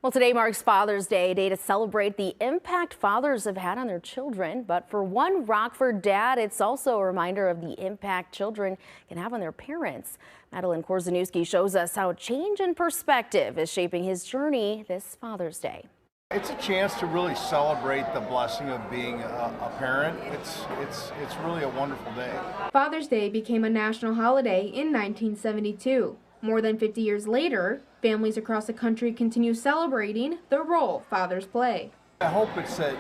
Well, today marks Father's Day, a day to celebrate the impact fathers have had on their children. But for one Rockford dad, it's also a reminder of the impact children can have on their parents. Madeline Korzeniewski shows us how a change in perspective is shaping his journey this Father's Day. It's a chance to really celebrate the blessing of being a parent. It's really a wonderful day. Father's Day became a national holiday in 1972. More than 50 years later, families across the country continue celebrating the role fathers play. I hope it's that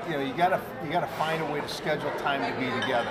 you gotta find a way to schedule time to be together.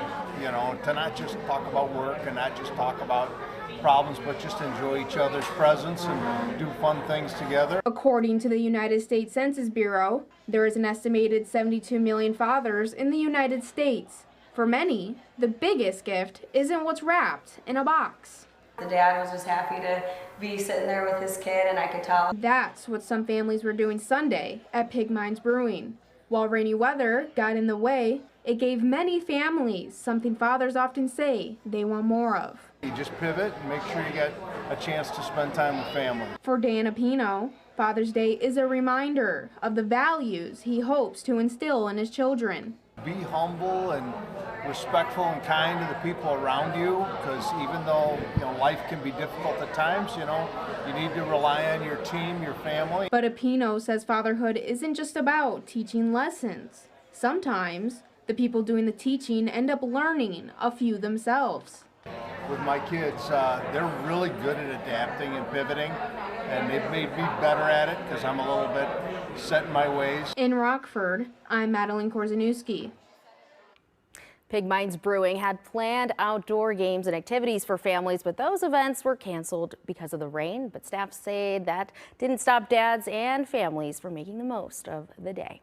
To not just talk about work and not just talk about problems, but just enjoy each other's presence and do fun things together. According to the United States Census Bureau, there is an estimated 72 million fathers in the United States. For many, the biggest gift isn't what's wrapped in a box. The dad was just happy to be sitting there with his kid, and I could tell. That's what some families were doing Sunday at Pig Mines Brewing. While rainy weather got in the way, it gave many families something fathers often say they want more of. You just pivot and make sure you get a chance to spend time with family. For Dan Apino, Father's Day is a reminder of the values he hopes to instill in his children. Be humble and respectful and kind to the people around you, because even though life can be difficult at times, you need to rely on your team, your family. But Apino says fatherhood isn't just about teaching lessons. Sometimes the people doing the teaching end up learning a few themselves. With my kids, they're really good at adapting and pivoting, and they've made me better at it because I'm a little bit set in my ways. In Rockford, I'm Madeline Korzeniewski. Pig Mines Brewing had planned outdoor games and activities for families, but those events were canceled because of the rain. But staff say that didn't stop dads and families from making the most of the day.